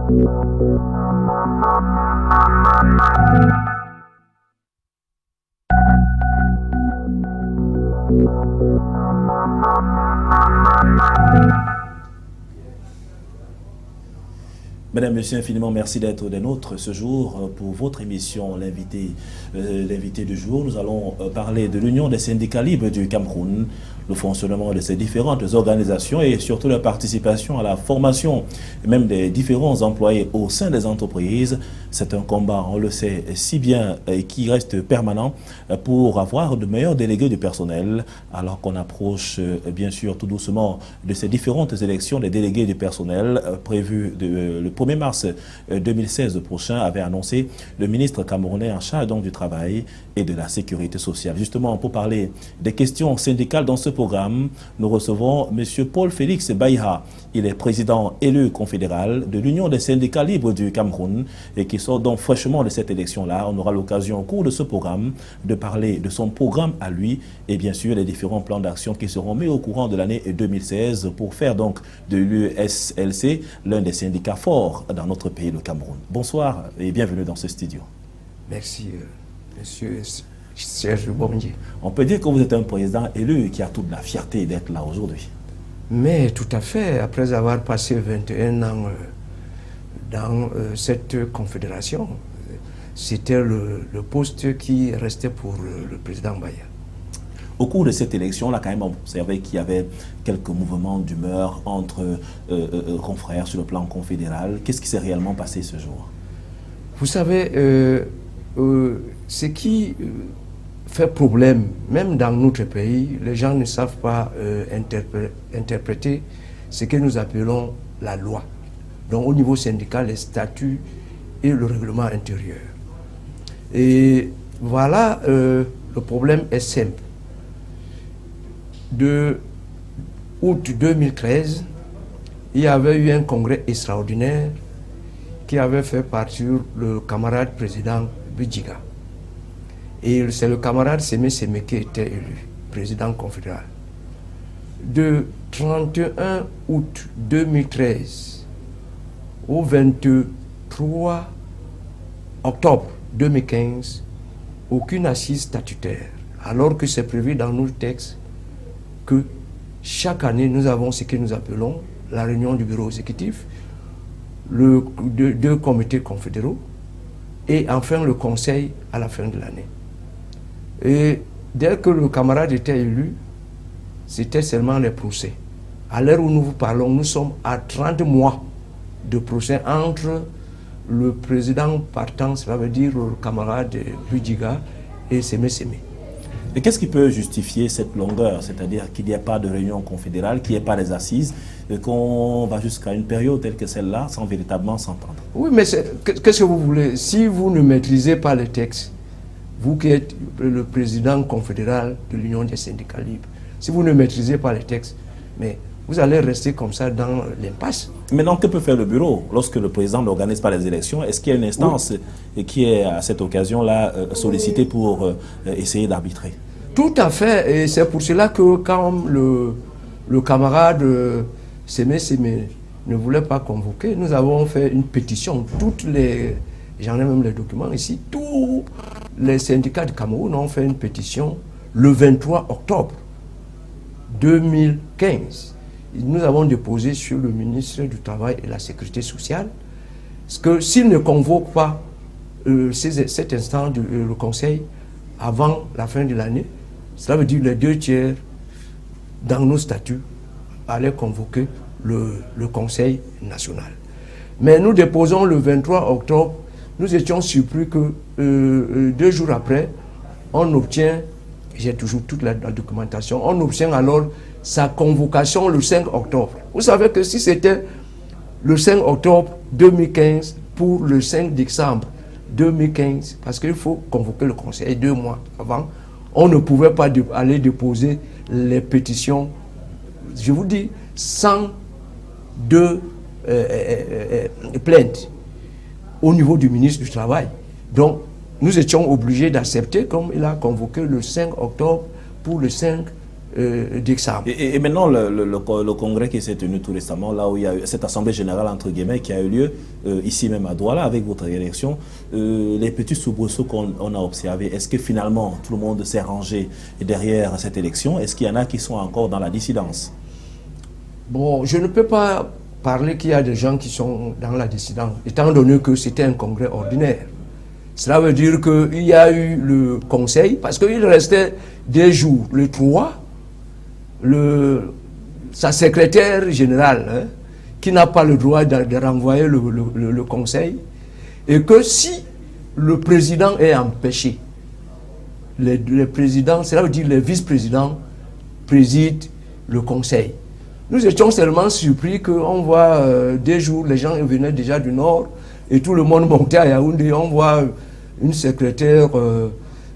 Mesdames, Messieurs, infiniment merci d'être des nôtres ce jour pour votre émission, l'invité du jour. Nous allons parler de l'Union des syndicats libres du Cameroun, le fonctionnement de ces différentes organisations et surtout la participation à la formation même des différents employés au sein des entreprises. C'est un combat, on le sait si bien, et qui reste permanent pour avoir de meilleurs délégués du personnel, alors qu'on approche bien sûr tout doucement de ces différentes élections des délégués du personnel prévues le 1er mars 2016 prochain, avait annoncé le ministre camerounais en charge donc du travail et de la sécurité sociale. Justement, pour parler des questions syndicales dans ce programme, nous recevons M. Paul-Félix Baïha. Il est président élu confédéral de l'Union des syndicats libres du Cameroun et qui sort donc fraîchement de cette élection-là. On aura l'occasion au cours de ce programme de parler de son programme à lui et bien sûr les différents plans d'action qui seront mis au courant de l'année 2016 pour faire donc de l'USLC l'un des syndicats forts dans notre pays, le Cameroun. Bonsoir et bienvenue dans ce studio. Merci, monsieur Serge Bomdier. On peut dire que vous êtes un président élu qui a toute la fierté d'être là aujourd'hui. Mais tout à fait, après avoir passé 21 ans dans cette confédération, c'était le poste qui restait pour le président Baïha. Au cours de cette élection, on a quand même observé qu'il y avait quelques mouvements d'humeur entre confrères sur le plan confédéral. Qu'est-ce qui s'est réellement passé ce jour? Vous savez, ce qui fait problème, même dans notre pays, les gens ne savent pas interpréter ce que nous appelons la loi. Donc au niveau syndical, les statuts et le règlement intérieur. Et voilà, le problème est simple. De août 2013, il y avait eu un congrès extraordinaire qui avait fait partir le camarade président Budjiga. Et c'est le camarade Sémé Sémé qui était élu président confédéral. De 31 août 2013 au 23 octobre 2015, aucune assise statutaire, alors que c'est prévu dans nos textes que chaque année, nous avons ce que nous appelons la réunion du bureau exécutif, deux comités confédéraux et enfin le conseil à la fin de l'année. Et dès que le camarade était élu, c'était seulement les procès. À l'heure où nous vous parlons, nous sommes à 30 mois de procès entre le président partant, cela veut dire le camarade Budjiga et Sémé Sémé. Et qu'est-ce qui peut justifier cette longueur, c'est-à-dire qu'il n'y ait pas de réunion confédérale, qu'il n'y ait pas des assises, et qu'on va jusqu'à une période telle que celle-là sans véritablement s'entendre? Oui, mais qu'est-ce que vous voulez? Si vous ne maîtrisez pas les textes, vous qui êtes le président confédéral de l'Union des syndicats libres, si vous ne maîtrisez pas les textes, mais vous allez rester comme ça dans l'impasse. Maintenant, que peut faire le bureau lorsque le président n'organise pas les élections? Est-ce qu'il y a une instance qui est à cette occasion-là sollicitée pour essayer d'arbitrer? Tout à fait, et c'est pour cela que quand le camarade Sémé Sémé ne voulait pas convoquer, nous avons fait une pétition. J'en ai même les documents ici, tous les syndicats du Cameroun ont fait une pétition le 23 octobre 2015. Nous avons déposé sur le ministre du Travail et de la Sécurité sociale que s'il ne convoque pas cet instant le Conseil avant la fin de l'année, cela veut dire les 2/3 dans nos statuts allaient convoquer le Conseil national. Mais nous déposons le 23 octobre, nous étions surpris que 2 jours après, on obtient, j'ai toujours toute la documentation, on obtient alors sa convocation le 5 octobre. Vous savez que si c'était le 5 octobre 2015 pour le 5 décembre 2015, parce qu'il faut convoquer le conseil 2 mois avant, on ne pouvait pas aller déposer les pétitions, je vous dis, sans plainte au niveau du ministre du Travail. Donc, nous étions obligés d'accepter, comme il a convoqué le 5 octobre pour le 5 d'examen. Et maintenant, le congrès qui s'est tenu tout récemment, là où il y a eu cette assemblée générale, entre guillemets, qui a eu lieu ici même à Douala, avec votre élection, les petits soubresauts qu'on a observés, est-ce que finalement tout le monde s'est rangé derrière cette élection? Est-ce qu'il y en a qui sont encore dans la dissidence? Bon, je ne peux pas parler qu'il y a des gens qui sont dans la dissidence, étant donné que c'était un congrès ordinaire. Cela veut dire qu'il y a eu le conseil, parce qu'il restait des jours, le 3, sa secrétaire générale, qui n'a pas le droit de renvoyer le conseil, et que si le président est empêché, les présidents, cela veut dire les vice-présidents président le conseil. Nous étions tellement surpris qu'on voit des jours, les gens venaient déjà du nord, et tout le monde montait à Yaoundé, on voit une secrétaire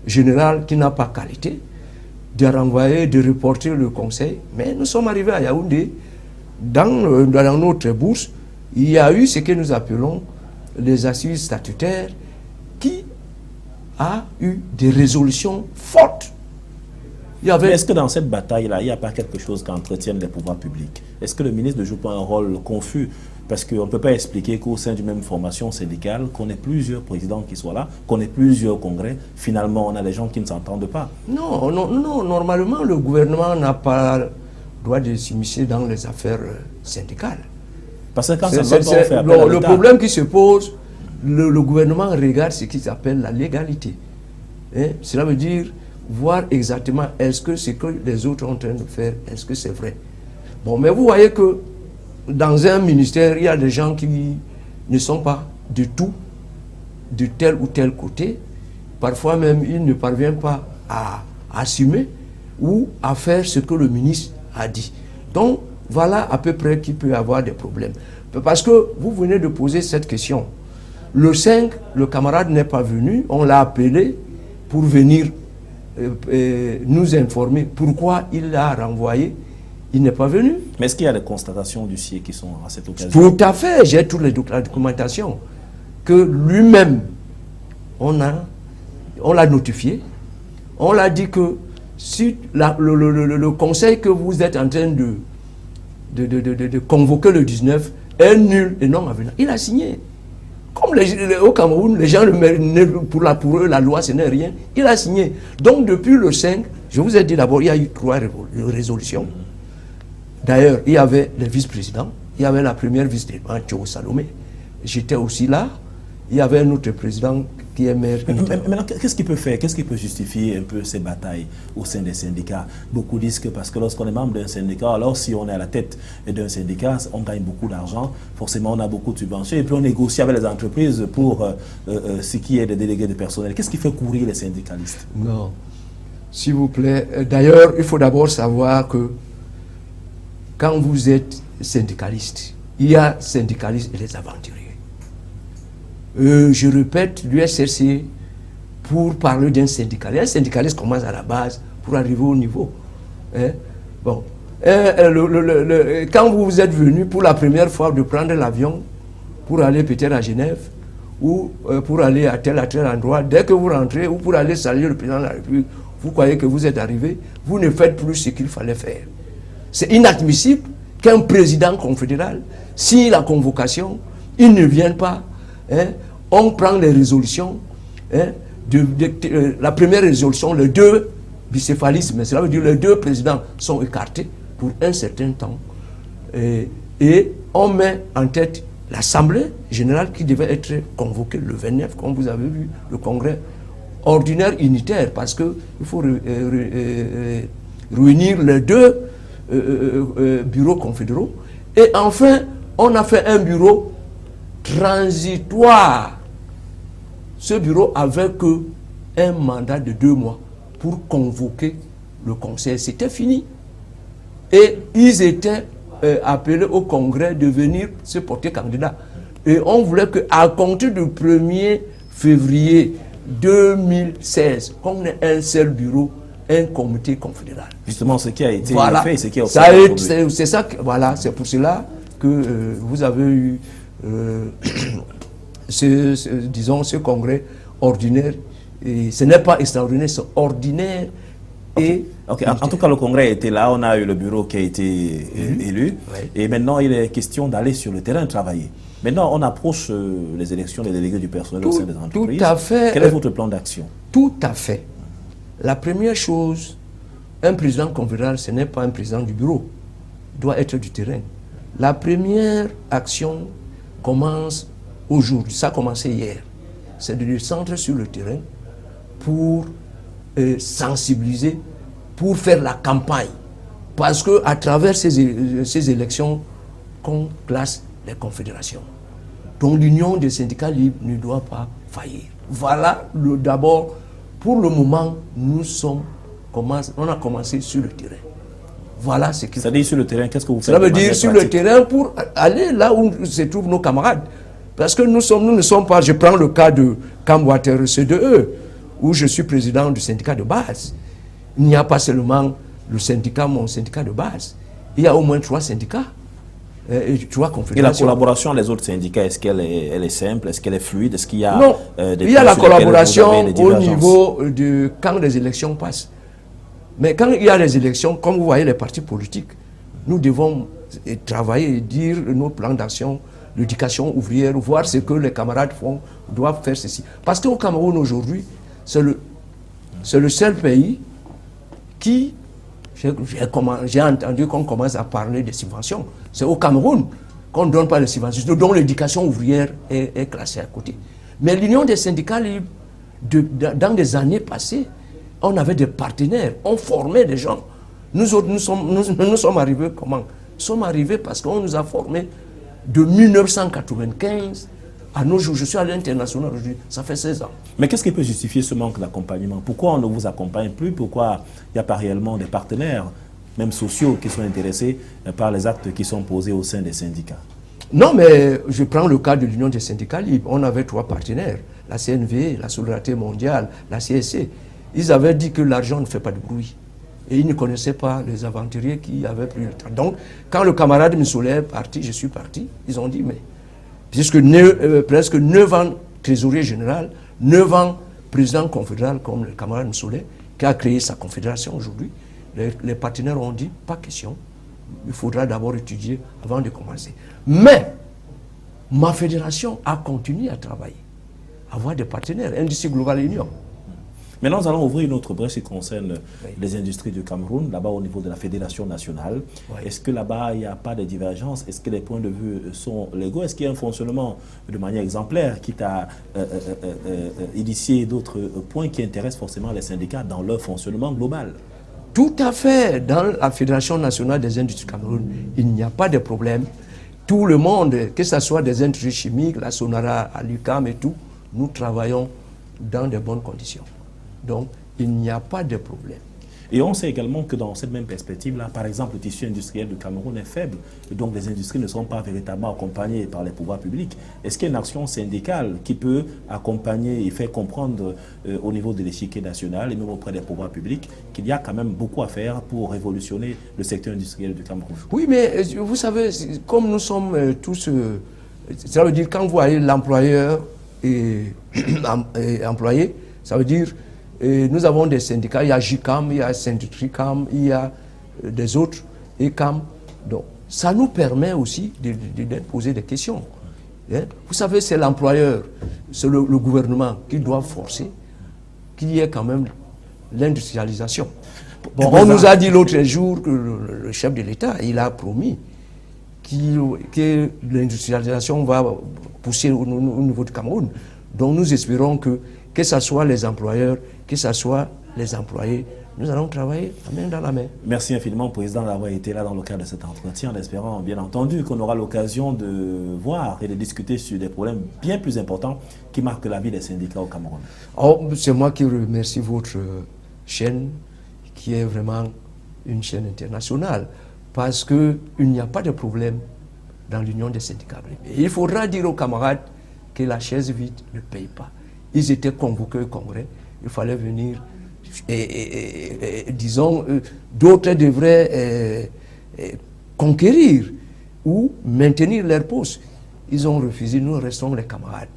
générale qui n'a pas qualité, de renvoyer, de reporter le conseil. Mais nous sommes arrivés à Yaoundé, dans notre bourse, il y a eu ce que nous appelons les assises statutaires qui a eu des résolutions fortes. Est-ce que dans cette bataille-là, il n'y a pas quelque chose qu'entretiennent les pouvoirs publics? Est-ce que le ministre ne joue pas un rôle confus? Parce qu'on ne peut pas expliquer qu'au sein d'une même formation syndicale, qu'on ait plusieurs présidents qui soient là, qu'on ait plusieurs congrès, finalement on a des gens qui ne s'entendent pas. Non, normalement le gouvernement n'a pas le droit de s'immiscer dans les affaires syndicales. Parce que quand ça va, on fait appel à le problème qui se pose, le gouvernement regarde ce qu'ils appellent la légalité. Cela veut dire voir exactement est-ce que ce que les autres sont en train de faire, est-ce que c'est vrai. Bon, mais vous voyez que dans un ministère, il y a des gens qui ne sont pas du tout de tel ou tel côté. Parfois même, ils ne parviennent pas à assumer ou à faire ce que le ministre a dit. Donc, voilà à peu près qui peut y avoir des problèmes. Parce que vous venez de poser cette question. Le 5, le camarade n'est pas venu, on l'a appelé pour venir nous informer pourquoi il l'a renvoyé. Il n'est pas venu. Mais est-ce qu'il y a des constatations du CIE qui sont à cette occasion? Tout à fait, j'ai toute la documentation. Que lui-même, on l'a notifié, on l'a dit que si le conseil que vous êtes en train de convoquer le 19 est nul et non avenant, il a signé. Comme au Cameroun, les gens, pour eux, la loi, ce n'est rien. Il a signé. Donc, depuis le 5, je vous ai dit d'abord, il y a eu 3 résolutions. D'ailleurs, il y avait les vice-présidents. Il y avait la première vice-présidente, Théo Salomé. J'étais aussi là. Il y avait un autre président qui est maire. Maintenant, qu'est-ce qu'il peut faire? Qu'est-ce qui peut justifier un peu ces batailles au sein des syndicats? Beaucoup disent que parce que lorsqu'on est membre d'un syndicat, alors si on est à la tête d'un syndicat, on gagne beaucoup d'argent, forcément on a beaucoup de subventions, et puis on négocie avec les entreprises pour ce qui est des délégués de personnel. Qu'est-ce qui fait courir les syndicalistes? Non, s'il vous plaît. D'ailleurs, il faut d'abord savoir que quand vous êtes syndicaliste, il y a syndicalistes et les aventuriers. Je répète, l'USRC, pour parler d'un syndicaliste, un syndicaliste commence à la base pour arriver au niveau. Bon. Quand vous êtes venu pour la première fois de prendre l'avion pour aller peut-être à Genève ou pour aller à tel endroit, dès que vous rentrez ou pour aller saluer le président de la République, vous croyez que vous êtes arrivé, vous ne faites plus ce qu'il fallait faire. C'est inadmissible qu'un président confédéral signe la convocation, il ne vient pas. On prend les résolutions. La première résolution, les 2 bicéphalismes, cela veut dire les 2 présidents sont écartés pour un certain temps. Et on met en tête l'Assemblée générale qui devait être convoquée le 29, comme vous avez vu, le congrès ordinaire unitaire, parce qu'il faut réunir les 2 bureaux confédéraux. Et enfin, on a fait un bureau transitoire. Ce bureau avait un mandat de 2 mois pour convoquer le conseil. C'était fini. Et ils étaient appelés au congrès de venir se porter candidat. Et on voulait qu'à compter du 1er février 2016, qu'on ait un seul bureau, un comité confédéral. Justement, ce qui a été fait, ce qui a c'est ça, voilà, c'est pour cela que vous avez eu disons ce congrès ordinaire. Et ce n'est pas extraordinaire, c'est ordinaire Okay. En tout cas, le Congrès était là, on a eu le bureau qui a été élu, et maintenant il est question d'aller sur le terrain travailler. Maintenant, on approche les élections des délégués du personnel au sein des entreprises. Tout à fait. Quel est votre plan d'action? Tout à fait. La première chose, un président confédéral, ce n'est pas un président du bureau. Il doit être du terrain. La première action commence aujourd'hui. Ça a commencé hier. C'est de descendre sur le terrain pour sensibiliser, pour faire la campagne. Parce qu'à travers ces élections, qu'on classe les confédérations. Donc l'union des syndicats libres ne doit pas faillir. Voilà d'abord, pour le moment, on a commencé sur le terrain. Voilà ce qui... Ça veut dire sur le terrain, qu'est-ce que vous faites? Ça veut dire sur le terrain pour aller là où se trouvent nos camarades. Parce que nous ne sommes pas... Je prends le cas de Camwater CDE, où je suis président du syndicat de base. Il n'y a pas seulement le syndicat, mon syndicat de base. Il y a au moins 3 syndicats. Et la collaboration des autres syndicats, est-ce qu'elle est simple? Est-ce qu'elle est fluide? Est-ce qu'il y a non, des il y a la collaboration au niveau de quand les élections passent. Mais quand il y a les élections, comme vous voyez les partis politiques, nous devons travailler et dire nos plans d'action, l'éducation ouvrière, voir ce que les camarades font, doivent faire ceci. Parce qu'au Cameroun aujourd'hui, c'est le seul pays qui... J'ai entendu qu'on commence à parler de subventions. C'est au Cameroun qu'on ne donne pas de subventions, dont l'éducation ouvrière est classée à côté. Mais l'Union des syndicats libres, dans des années passées, on avait des partenaires, on formait des gens. Nous autres, nous sommes arrivés comment? Nous sommes arrivés parce qu'on nous a formés de 1995 à nos jours. Je suis à l'international aujourd'hui, ça fait 16 ans. Mais qu'est-ce qui peut justifier ce manque d'accompagnement? Pourquoi on ne vous accompagne plus? Pourquoi il n'y a pas réellement des partenaires, même sociaux, qui sont intéressés par les actes qui sont posés au sein des syndicats? Non, mais je prends le cas de l'Union des syndicats libres. On avait 3 partenaires, la CNV, la Solidarité mondiale, la CSC. Ils avaient dit que l'argent ne fait pas de bruit. Et ils ne connaissaient pas les aventuriers qui avaient pris le temps. Donc, quand le camarade Missoulé est parti, je suis parti, ils ont dit, mais puisque presque 9 ans trésorier général, 9 ans président confédéral comme le camarade Missoulé, qui a créé sa confédération aujourd'hui, les partenaires ont dit, pas question, il faudra d'abord étudier avant de commencer. Mais, ma fédération a continué à travailler, à avoir des partenaires, Industrie Globale Union. Maintenant, nous allons ouvrir une autre brèche qui concerne les industries du Cameroun, là-bas au niveau de la Fédération nationale. Est-ce que là-bas, il n'y a pas de divergence? Est-ce que les points de vue sont légaux? Est-ce qu'il y a un fonctionnement de manière exemplaire qui t'a initié d'autres points qui intéressent forcément les syndicats dans leur fonctionnement global? Tout à fait. Dans la Fédération nationale des industries du Cameroun, il n'y a pas de problème. Tout le monde, que ce soit des industries chimiques, la Sonara, à l'UQAM et tout, nous travaillons dans de bonnes conditions. Donc, il n'y a pas de problème. Et on sait également que dans cette même perspective-là, par exemple, le tissu industriel du Cameroun est faible, et donc les industries ne sont pas véritablement accompagnées par les pouvoirs publics. Est-ce qu'il y a une action syndicale qui peut accompagner et faire comprendre au niveau de l'échiquier national et même auprès des pouvoirs publics qu'il y a quand même beaucoup à faire pour révolutionner le secteur industriel du Cameroun? Oui, mais vous savez, comme nous sommes tous... ça veut dire quand vous voyez l'employeur et employé, ça veut dire... nous avons des syndicats, il y a JICAM, il y a Synditricam, il y a des autres, ECAM. Donc, ça nous permet aussi de poser des questions. Hein? Vous savez, c'est l'employeur, c'est le gouvernement qui doit forcer qu'il y ait quand même l'industrialisation. Bon, on nous a dit l'autre jour que le chef de l'État, il a promis que l'industrialisation va pousser au niveau du Cameroun. Donc nous espérons que ce soit les employeurs, que ce soit les employés, nous allons travailler la main dans la main. Merci infiniment, Président, d'avoir été là dans le cadre de cet entretien, en espérant bien entendu qu'on aura l'occasion de voir et de discuter sur des problèmes bien plus importants qui marquent la vie des syndicats au Cameroun. Oh, c'est moi qui remercie votre chaîne, qui est vraiment une chaîne internationale, parce qu'il n'y a pas de problème dans l'Union des syndicats. Et il faudra dire aux camarades que la chaise vide ne paye pas. Ils étaient convoqués au Congrès, il fallait venir, disons, d'autres devraient conquérir ou maintenir leur poste. Ils ont refusé, nous restons les camarades.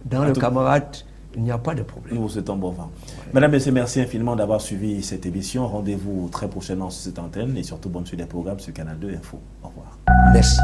Dans le camarade, Il n'y a pas de problème. Nous vous souhaitons bon vent. Mesdames, Messieurs, merci infiniment d'avoir suivi cette émission. Rendez-vous très prochainement sur cette antenne et surtout bonne suite des programmes sur Canal 2 Info. Au revoir. Merci.